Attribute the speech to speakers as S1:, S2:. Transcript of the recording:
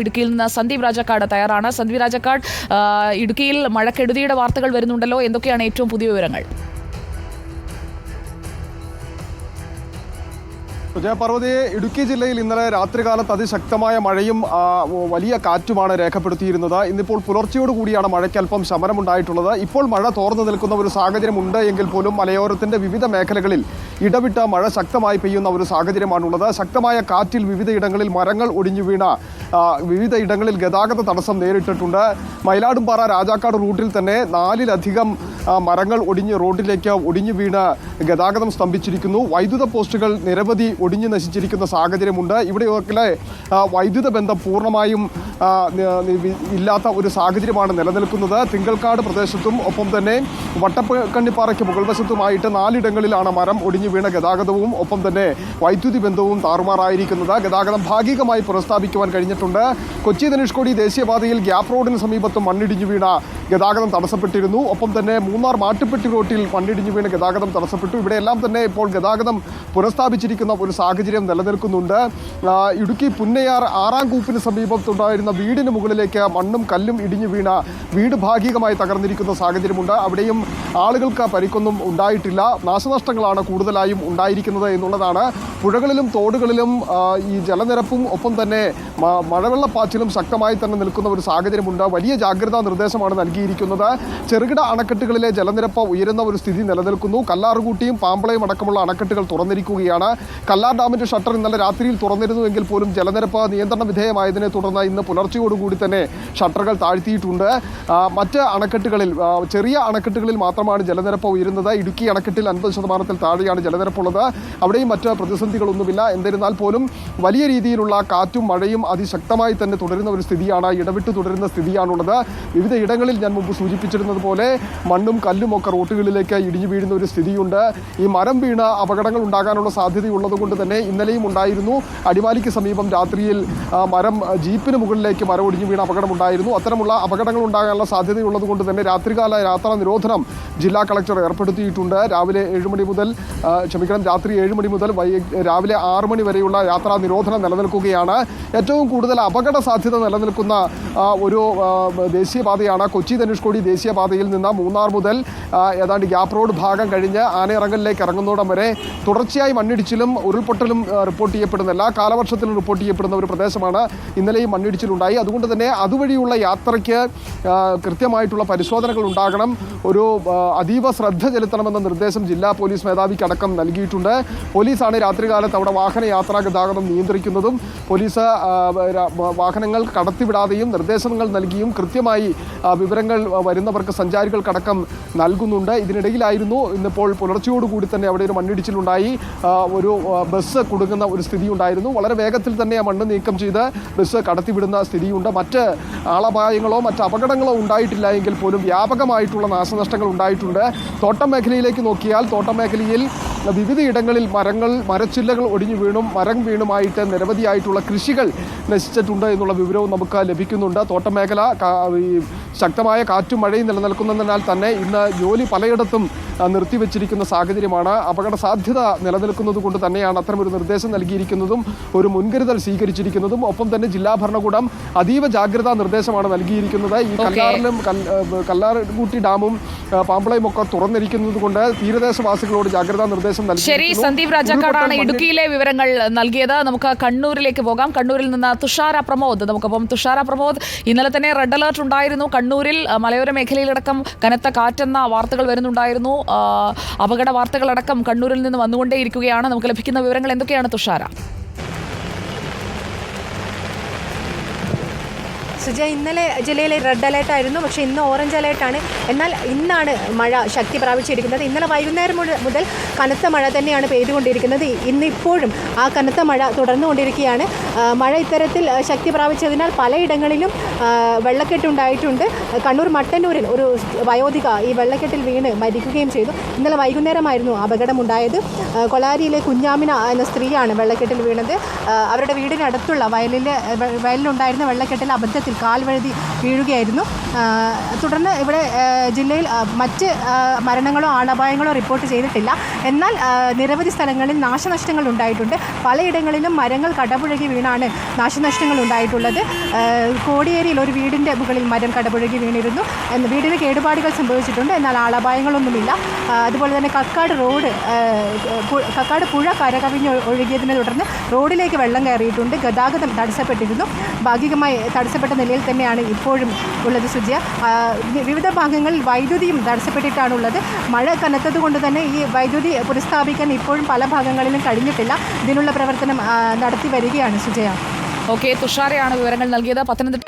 S1: ഇടുക്കിയിൽ നിന്ന് സന്ദീപ് രാജക്കാട് തയ്യാറാണ്. സന്ദീപ് രാജക്കാട്, ഇടുക്കിയിൽ മഴക്കെടുതിയുടെ വാർത്തകൾ വരുന്നുണ്ടല്ലോ, എന്തൊക്കെയാണ് ഏറ്റവും പുതിയ വിവരങ്ങൾ?
S2: ജയപാർവതി, ഇടുക്കി ജില്ലയിൽ ഇന്നലെ രാത്രികാലത്ത് അതിശക്തമായ മഴയും വലിയ കാറ്റുമാണ് രേഖപ്പെടുത്തിയിരുന്നത്. ഇന്നിപ്പോൾ പുലർച്ചയോടുകൂടിയാണ് മഴയ്ക്ക് അല്പം ശമനമുണ്ടായിട്ടുള്ളത്. ഇപ്പോൾ മഴ തോർന്നു നിൽക്കുന്ന ഒരു സാഹചര്യമുണ്ട് എങ്കിൽ പോലും മലയോരത്തിന്റെ വിവിധ മേഖലകളിൽ ഇടവിട്ട് മഴ ശക്തമായി പെയ്യുന്ന ഒരു സാഹചര്യമാണുള്ളത്. ശക്തമായ കാറ്റിൽ വിവിധയിടങ്ങളിൽ മരങ്ങൾ ഒടിഞ്ഞു വീണ വിവിധ ഇടങ്ങളിൽ ഗതാഗത തടസ്സം നേരിട്ടിട്ടുണ്ട്. മയിലാടുംപാറ രാജാക്കാട് റൂട്ടിൽ തന്നെ 4-ലധികം മരങ്ങൾ റോഡിലേക്ക് ഒടിഞ്ഞു വീണ് ഗതാഗതം സ്തംഭിച്ചിരിക്കുന്നു. വൈദ്യുത പോസ്റ്റുകൾ നിരവധി ഒടിഞ്ഞു നശിച്ചിരിക്കുന്ന സാഹചര്യമുണ്ട്. ഇവിടെയൊക്കെ വൈദ്യുത ബന്ധം പൂർണ്ണമായും ഇല്ലാത്ത ഒരു സാഹചര്യമാണ് നിലനിൽക്കുന്നത്. തിങ്കൾക്കാട് പ്രദേശത്തും ഒപ്പം തന്നെ വട്ടക്കണ്ണിപ്പാറയ്ക്ക് മുകൾ വശത്തുമായിട്ട് 4 ഇടങ്ങളിലാണ് മരം ഒടിഞ്ഞു വീണ ഗതാഗതവും ഒപ്പം തന്നെ വൈദ്യുതി ബന്ധവും താറുമാറായിരിക്കുന്നത്. ഗതാഗതം ഭാഗികമായി പുനഃസ്ഥാപിക്കുവാൻ കഴിഞ്ഞിട്ടുണ്ട്. കൊച്ചി ധനുഷ്കോടി ദേശീയപാതയിൽ ഗ്യാപ് റോഡിന് സമീപത്തും മണ്ണിടിഞ്ഞു വീണ ഗതാഗതം തടസ്സപ്പെട്ടിരുന്നു. ഒപ്പം തന്നെ മൂന്നാർ മാട്ടുപ്പെട്ടി റോട്ടിൽ മണ്ണിടിഞ്ഞു വീണ ഗതാഗതം തടസ്സപ്പെട്ടു. ഇവിടെയെല്ലാം തന്നെ ഇപ്പോൾ ഗതാഗതം പുനഃസ്ഥാപിച്ചിരിക്കുന്ന ഒരു സാഹചര്യം നിലനിൽക്കുന്നുണ്ട്. ഇടുക്കി പുന്നയാർ ആറാംകൂപ്പിന് സമീപത്തുണ്ടായിരുന്ന വീടിന് മുകളിലേക്ക് മണ്ണും കല്ലും ഇടിഞ്ഞു വീണ വീട് ഭാഗികമായി തകർന്നിരിക്കുന്ന സാഹചര്യമുണ്ട്. അവിടെയും ആളുകൾക്ക് പരിക്കൊന്നും ഉണ്ടായിട്ടില്ല. നാശനഷ്ടങ്ങളാണ് കൂടുതലായും ഉണ്ടായിരിക്കുന്നത് എന്നുള്ളതാണ്. പുഴകളിലും തോടുകളിലും ഈ ജലനിരപ്പും ഒപ്പം തന്നെ മഴവെള്ളപ്പാച്ചിലും ശക്തമായി തന്നെ നിൽക്കുന്ന ഒരു സാഹചര്യമുണ്ട്. വലിയ ജാഗ്രതാ നിർദ്ദേശമാണ് നൽകിയിരിക്കുന്നത്. ചെറുകിട അണക്കെട്ടുകളിലെ ജലനിരപ്പ് ഉയരുന്ന ഒരു സ്ഥിതി നിലനിൽക്കുന്നു. കല്ലാറുകൂട്ടിയും പാമ്പളയും അടക്കമുള്ള അണക്കെട്ടുകൾ തുറന്നിരിക്കുകയാണ്. കല്ലാർ ഡാമിന്റെ ഷട്ടർ ഇന്നലെ രാത്രിയിൽ തുറന്നിരുന്നുവെങ്കിൽ പോലും ജലനിരപ്പ് നിയന്ത്രണ വിധേയമായതിനെ തുടർന്ന് ഇന്ന് പുലർച്ചയോടുകൂടി തന്നെ ഷട്ടറുകൾ താഴ്ത്തിയിട്ടുണ്ട്. മറ്റ് അണക്കെട്ടുകളിൽ ചെറിയ അണക്കെട്ടുകളിൽ മാത്രമാണ് ജലനിരപ്പ് ഉയരുന്നത്. ഇടുക്കി അണക്കെട്ടിൽ 50% താഴെയാണ് ജലനിരപ്പുള്ളത്. അവിടെയും മറ്റ് പ്രതിസന്ധികളൊന്നുമില്ല. എന്നിരുന്നാൽ പോലും വലിയ രീതിയിലുള്ള കാറ്റും മഴയും അതിശക്തമായി തന്നെ തുടരുന്ന ഒരു സ്ഥിതിയാണ്, ഇടവിട്ട് തുടരുന്ന സ്ഥിതിയാണുള്ളത്. വിവിധ ഇടങ്ങളിൽ ഞാൻ മുമ്പ് സൂചിപ്പിച്ചിരുന്നത് പോലെ മണ്ണും കല്ലും ഒക്കെ റോട്ടുകളിലേക്ക് ഇടിഞ്ഞു വീഴുന്ന ഒരു സ്ഥിതിയുണ്ട്. ഈ മരം വീണ അപകടങ്ങൾ ഉണ്ടാകാനുള്ള സാധ്യതയുള്ളത് കൊണ്ട് തന്നെ ഇന്നലെയും ഉണ്ടായിരുന്നു. അടിമാലിക്ക് സമീപം രാത്രിയിൽ മരം ജീപ്പിന് മുകളിലേക്ക് മരം ഒടിഞ്ഞു വീണ അപകടമുണ്ടായിരുന്നു. അത്തരമുള്ള അപകടങ്ങൾ ഉണ്ടാകാനുള്ള സാധ്യതയുള്ളത് കൊണ്ട് തന്നെ രാത്രികാല യാത്രാ നിരോധനം ജില്ലാ കളക്ടർ ഏർപ്പെടുത്തിയിട്ടുണ്ട്. രാത്രി 7 മണി മുതൽ രാവിലെ 6 മണി വരെയുള്ള യാത്രാ നിരോധനം നിലനിൽക്കുകയാണ്. ഏറ്റവും കൂടുതൽ അപകട സാധ്യത നിലനിൽക്കുന്ന ഒരു ദേശീയപാതയാണ് കൊച്ചി ധനുഷ്കോടി ദേശീയപാതയിൽ നിന്ന് മൂന്നാർ മുതൽ ഏതാണ്ട് ഗ്യാപ് റോഡ് ഭാഗം കഴിഞ്ഞ് ആനയിറങ്ങലിലേക്ക് ഇറങ്ങുന്നോടം വരെ തുടർച്ചയായി മണ്ണിടിച്ചിലും ഉരുൾപൊട്ടലും റിപ്പോർട്ട് ചെയ്യപ്പെടുന്ന എല്ലാ കാലവർഷത്തിലും റിപ്പോർട്ട് ചെയ്യപ്പെടുന്ന ഒരു പ്രദേശമാണ്. ഇന്നലെയും മണ്ണിടിച്ചിലുണ്ടായി. അതുകൊണ്ട് തന്നെ അതുവഴിയുള്ള യാത്രയ്ക്ക് കൃത്യമായിട്ടുള്ള പരിശോധനകൾ ഉണ്ടാകണം. ഒരു അതീവ ശ്രദ്ധ ചെലുത്തണമെന്ന നിർദ്ദേശം ജില്ലാ പോലീസ് മേധാവിക്കടക്കം നൽകിയിട്ടുണ്ട്. പോലീസാണ് രാത്രികാലത്ത് അവിടെ വാഹനയാത്രാ ഗതാഗതം നിയന്ത്രിക്കുന്നതും. പോലീസ് വാഹനങ്ങൾ കടത്തിവിടാതെയും നിർദ്ദേശങ്ങൾ നൽകിയും കൃത്യമായി വിവരങ്ങൾ വരുന്നവർക്ക് സഞ്ചാരികൾക്കടക്കം നൽകുന്നുണ്ട്. ഇതിനിടയിലായിരുന്നു ഇന്നിപ്പോൾ പുലർച്ചയോടുകൂടി തന്നെ അവിടെ ഒരു മണ്ണിടിച്ചിലുണ്ടായി. ഒരു ബസ് കുടുങ്ങുന്ന ഒരു സ്ഥിതി ഉണ്ടായിരുന്നു. വളരെ വേഗത്തിൽ തന്നെ ആ മണ്ണ് നീക്കം ചെയ്ത് ബസ് കടത്തിവിടുന്ന സ്ഥിതിയുണ്ട്. മറ്റ് ആളപായങ്ങളോ മറ്റ് അപകടങ്ങളോ ഉണ്ടായിട്ടില്ല എങ്കിൽ പോലും വ്യാപകമായിട്ടുള്ള നാശനഷ്ടങ്ങൾ ഉണ്ടായിട്ടുണ്ട്. തോട്ടം മേഖലയിലേക്ക് നോക്കിയാൽ തോട്ടം മേഖലയിൽ വിവിധയിടങ്ങളിൽ മരച്ചില്ലകൾ ഒടിഞ്ഞു മരം വീണുമായിട്ട് നിരവധിയായിട്ടുള്ള കൃഷികൾ നശിച്ചിട്ടുണ്ട് എന്നുള്ള വിവരവും നമുക്ക് ലഭിക്കുന്നുണ്ട്. തോട്ടം മേഖല ശക്തമായ കാറ്റും മഴയും നിലനിൽക്കുന്നതിനാൽ തന്നെ ഇന്ന് ജോലി പലയിടത്തും നിർത്തിവെച്ചിരിക്കുന്ന സാഹചര്യമാണ്. അപകട സാധ്യത നിലനിൽക്കുന്നത് കൊണ്ട് തന്നെയാണ് അത്തരമൊരു നിർദ്ദേശം നൽകിയിരിക്കുന്നതും ഒരു മുൻകരുതൽ സ്വീകരിച്ചിരിക്കുന്നതും. ഒപ്പം തന്നെ ജില്ലാ ഭരണകൂടം അതീവ ജാഗ്രതാ നിർദ്ദേശമാണ് നൽകിയിരിക്കുന്നത്. ഈ കല്ലാർകൂട്ടി ഡാമും പാമ്പളയും ഒക്കെ തുറന്നിരിക്കുന്നത് കൊണ്ട് തീരദേശവാസികളോട് ജാഗ്രതാ നിർദ്ദേശം നൽകി.
S1: ശരി, സന്ദീപ് രാജക്കാടാണ് ഇടുക്കിയിലെ വിവരങ്ങൾ നൽകിയത്. നമുക്ക് കണ്ണൂരിലേക്ക് പോകാം. കണ്ണൂരിൽ നിന്ന് തുഷാര പ്രമോദ് നമുക്കൊപ്പം. തുഷാര പ്രമോദ്, ഇന്നലെ തന്നെ റെഡ് അലർട്ട് ഉണ്ടായിരുന്നു കണ്ണൂരിൽ. മലയോര മേഖലയിലടക്കം കനത്ത കാറ്റെന്ന വാർത്തകൾ വരുന്നുണ്ടായിരുന്നു. അപകട വാർത്തകളടക്കം കണ്ണൂരിൽ നിന്ന് വന്നുകൊണ്ടേയിരിക്കുകയാണ്. നമുക്ക് ലഭിക്കുന്ന വിവരങ്ങൾ എന്തൊക്കെയാണ് തുഷാര?
S3: സുജ, ഇന്നലെ ജില്ലയിലെ റെഡ് അലേർട്ട് ആയിരുന്നു. പക്ഷേ ഇന്ന് ഓറഞ്ച് അലേർട്ടാണ്. എന്നാൽ ഇന്നാണ് മഴ ശക്തി പ്രാപിച്ചിരിക്കുന്നത്. ഇന്നലെ വൈകുന്നേരം മുതൽ കനത്ത മഴ തന്നെയാണ് പെയ്തുകൊണ്ടിരിക്കുന്നത്. ഇന്നിപ്പോഴും ആ കനത്ത മഴ തുടർന്നുകൊണ്ടിരിക്കുകയാണ്. മഴ ഇത്തരത്തിൽ ശക്തി പ്രാപിച്ചതിനാൽ പലയിടങ്ങളിലും വെള്ളക്കെട്ടുണ്ടായിട്ടുണ്ട്. കണ്ണൂർ മട്ടന്നൂരിൽ ഒരു വയോധിക ഈ വെള്ളക്കെട്ടിൽ വീണ് മരിക്കുകയും ചെയ്തു. ഇന്നലെ വൈകുന്നേരമായിരുന്നു അപകടമുണ്ടായത്. കൊളാരിയിലെ കുഞ്ഞാമിന എന്ന സ്ത്രീയാണ് വെള്ളക്കെട്ടിൽ വീണത്. അവരുടെ വീടിനടുത്തുള്ള വയലിലുണ്ടായിരുന്ന വെള്ളക്കെട്ടിൽ അബദ്ധത്തിൽ കാൽവഴുതി വീഴുകയായിരുന്നു. തുടർന്ന് ഇവിടെ ജില്ലയിൽ മറ്റ് മരണങ്ങളോ ആളപായങ്ങളോ റിപ്പോർട്ട് ചെയ്തിട്ടില്ല. എന്നാൽ നിരവധി സ്ഥലങ്ങളിൽ നാശനഷ്ടങ്ങൾ ഉണ്ടായിട്ടുണ്ട്. പലയിടങ്ങളിലും മരങ്ങൾ കടപുഴകി വീണാണ് നാശനഷ്ടങ്ങൾ ഉണ്ടായിട്ടുള്ളത്. കോടിയേരിയിൽ ഒരു വീടിൻ്റെ മുകളിൽ മരം കടപുഴകി വീണിരുന്നു. വീടിന് കേടുപാടുകൾ സംഭവിച്ചിട്ടുണ്ട്, എന്നാൽ ആളപായങ്ങളൊന്നുമില്ല. അതുപോലെ തന്നെ കക്കാട് പുഴ കരകവിഞ്ഞ് ഒഴുകിയതിനെ തുടർന്ന് റോഡിലേക്ക് വെള്ളം കയറിയിട്ടുണ്ട്. ഗതാഗതം തടസ്സപ്പെട്ടിരുന്നു. ഭാഗികമായി തടസ്സപ്പെട്ട നിലയിൽ തന്നെയാണ് ഇപ്പോഴും ഉള്ളത് സുജിയ. വിവിധ ഭാഗങ്ങളിൽ വൈദ്യുതിയും തടസ്സപ്പെട്ടിട്ടാണുള്ളത്. മഴ കനത്തത് കൊണ്ട് തന്നെ ഈ വൈദ്യുതി പുനഃസ്ഥാപിക്കാൻ ഇപ്പോഴും പല ഭാഗങ്ങളിലും കഴിഞ്ഞിട്ടില്ല. ഇതിനുള്ള പ്രവർത്തനം നടത്തി വരികയാണ് സുജയ.
S1: ഓക്കെ, തുഷാരയാണ് വിവരങ്ങൾ നൽകിയത്. പത്തനംതിട്ട